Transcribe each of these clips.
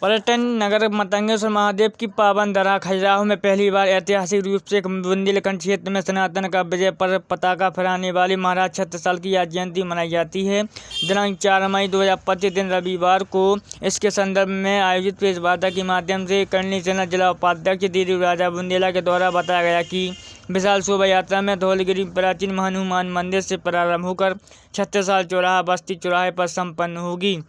पर्यटन नगर मतंगेश्वर महादेव की पावन धरा खजुराहो में पहली बार ऐतिहासिक रूप से बुंदेलखंड क्षेत्र में सनातन का विजय पर्व पताका फहराने वाली महाराज छत्रसाल की आज जयंती मनाई जाती है। दिनांक 4 मई 2025 दिन रविवार को इसके संदर्भ में आयोजित प्रेस वार्ता के माध्यम से करणी सेना जिला उपाध्यक्ष दीदी राजा बुंदेला के द्वारा बताया गया कि विशाल शोभा यात्रा में धौलगिरी प्राचीन हनुमान मंदिर से प्रारंभ होकर छत्रसाल चौराहा बस्ती चौराहे पर संपन्न होगी।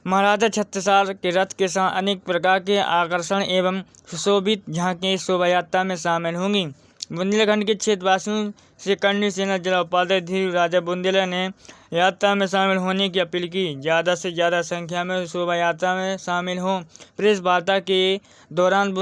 महाराजा छत्रसाल के रथ के साथ अनेक प्रकार के आकर्षण एवं सुशोभित झांकियां इस शोभा यात्रा में शामिल होंगी। बुंदेलखंड के क्षेत्रवासियों से करणी सेना जिला उपाध्यक्ष धीरू राजा बुंदेला ने यात्रा में शामिल होने की अपील की। ज़्यादा से ज़्यादा संख्या में शोभा यात्रा में शामिल हों। प्रेस वार्ता के दौरान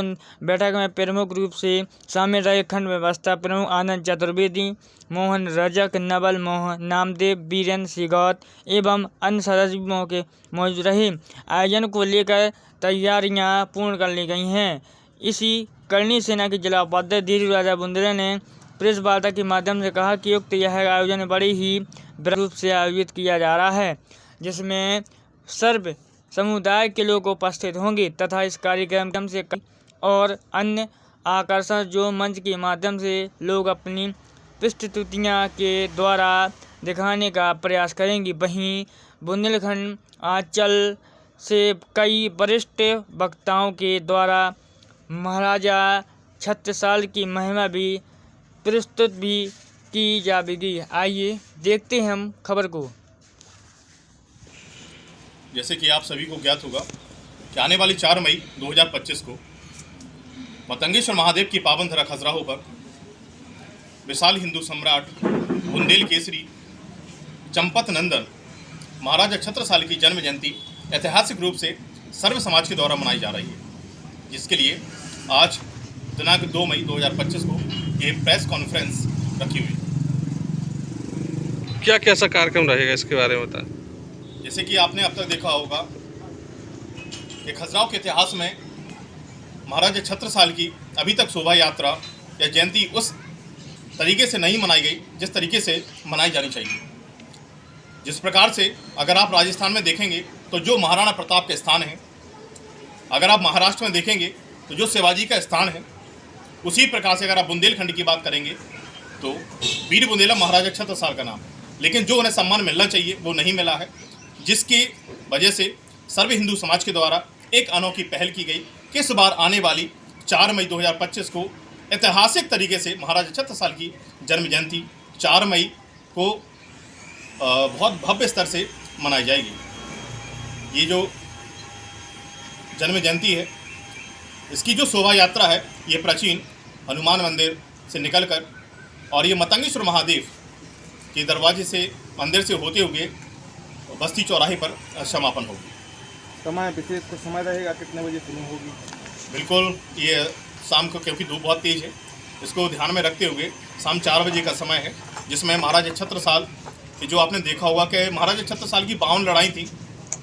बैठक में प्रमुख रूप से शामिल रहे खंड व्यवस्था प्रमुख आनंद चतुर्वेदी, मोहन रजक, नवल मोहन, नामदेव, बीरेंद्र सिगौत एवं अन्य सदस्य मौजूद रहे। आयोजन को लेकर तैयारियां पूर्ण कर ली गई हैं। इसी करणी सेना के जिला उपाध्यक्ष धीरू राजा बुंदेला ने प्रेस वार्ता के माध्यम से कहा कि उक्त यह आयोजन बड़ी ही बृहद रूप से आयोजित किया जा रहा है, जिसमें सर्व समुदाय के लोग उपस्थित होंगे तथा इस कार्यक्रम से और अन्य आकर्षण जो मंच के माध्यम से लोग अपनी प्रस्तुतियाँ के द्वारा दिखाने का प्रयास करेंगे। वहीं बुंदेलखंड अंचल से कई वरिष्ठ वक्ताओं के द्वारा महाराजा छत्रसाल की महिमा भी प्रस्तुत भी की जाएगी। आइए देखते हैं हम खबर को। जैसे कि आप सभी को ज्ञात होगा कि आने वाली 4 मई 2025 को मतंगेश्वर महादेव की पावन धरा खजुराहो पर विशाल हिंदू सम्राट बुंदेल केसरी चंपत नंदन महाराजा छत्रसाल की जन्म जयंती ऐतिहासिक रूप से सर्व समाज के द्वारा मनाई जा रही है, जिसके लिए आज दिनांक 2 मई 2025 को ये प्रेस कॉन्फ्रेंस रखी हुई। क्या कैसा कार्यक्रम रहेगा इसके बारे में बताएं। जैसे कि आपने अब तक देखा होगा कि खजुराहो के इतिहास में महाराजा छत्रसाल की अभी तक शोभा यात्रा या जयंती उस तरीके से नहीं मनाई गई जिस तरीके से मनाई जानी चाहिए। जिस प्रकार से अगर आप राजस्थान में देखेंगे तो जो महाराणा प्रताप के स्थान है, अगर आप महाराष्ट्र में देखेंगे तो जो शिवाजी का स्थान है, उसी प्रकार से अगर आप बुंदेलखंड की बात करेंगे तो वीर बुंदेला महाराजा छत्रसाल का नाम है, लेकिन जो उन्हें सम्मान मिलना चाहिए वो नहीं मिला है, जिसकी वजह से सर्व हिंदू समाज के द्वारा एक अनोखी पहल की गई कि इस बार आने वाली 4 मई 2025 को ऐतिहासिक तरीके से महाराजा छत्रसाल की जन्म जयंती 4 मई को बहुत भव्य स्तर से मनाई जाएगी। ये जो जन्म जयंती है, इसकी जो शोभा यात्रा है, ये प्राचीन हनुमान मंदिर से निकलकर और ये मतंगेश्वर महादेव के दरवाजे से मंदिर से होते हुए बस्ती चौराहे पर समापन होगी। समय विशेष कुछ समय रहेगा, कितने बजे शुरू होगी? बिल्कुल, ये शाम को, क्योंकि धूप बहुत तेज़ है, इसको ध्यान में रखते हुए शाम 4 बजे का समय है, जिसमें महाराजा छत्रसाल की जो आपने देखा होगा कि महाराजा छत्रसाल की 52 लड़ाई थी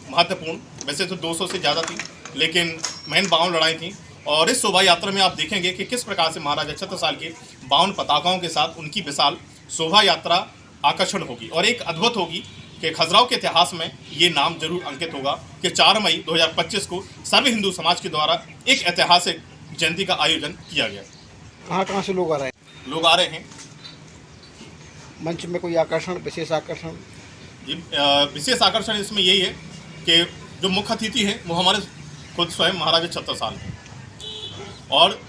महत्वपूर्ण, वैसे तो 200 से ज़्यादा थी, लेकिन मेन 52 लड़ाई थी। और इस शोभा यात्रा में आप देखेंगे कि किस प्रकार से महाराजा छत्रसाल के 52 पताकाओं के साथ उनकी विशाल शोभा यात्रा आकर्षण होगी और एक अद्भुत होगी कि खजुराहो के इतिहास में ये नाम जरूर अंकित होगा कि 4 मई 2025 को सर्व हिंदू समाज के द्वारा एक ऐतिहासिक जयंती का आयोजन किया गया। कहाँ से लोग आ रहे हैं? लोग आ रहे हैं। मंच में कोई आकर्षण, विशेष आकर्षण? जी, विशेष आकर्षण इसमें यही है कि जो मुख्य अतिथि हैं वो हमारे खुद स्वयं महाराजा छत्रसाल हैं, और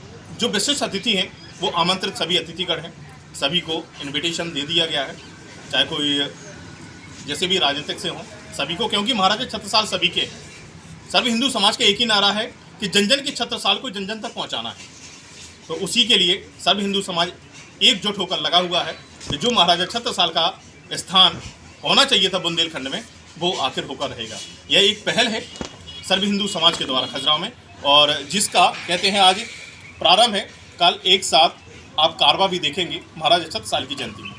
जो विशिष्ट अतिथि हैं वो आमंत्रित सभी अतिथिगण हैं। सभी को इनविटेशन दे दिया गया है, चाहे कोई जैसे भी राजनीतिक से हों, सभी को, क्योंकि महाराजा छत्रसाल सभी के, सर्व हिंदू समाज का एक ही नारा है कि जन जन के छत्रसाल को जन जन तक पहुंचाना है। तो उसी के लिए सर्व हिंदू समाज एकजुट होकर लगा हुआ है कि जो महाराजा छत्रसाल का स्थान होना चाहिए था बुंदेलखंड में, वो आखिर होकर रहेगा। यह एक पहल है सर्व हिंदू समाज के द्वारा खजुराहो में, और जिसका कहते हैं आज प्रारंभ है। कल एक साथ आप कारवा भी देखेंगे महाराजा छत्रसाल की जयंती में।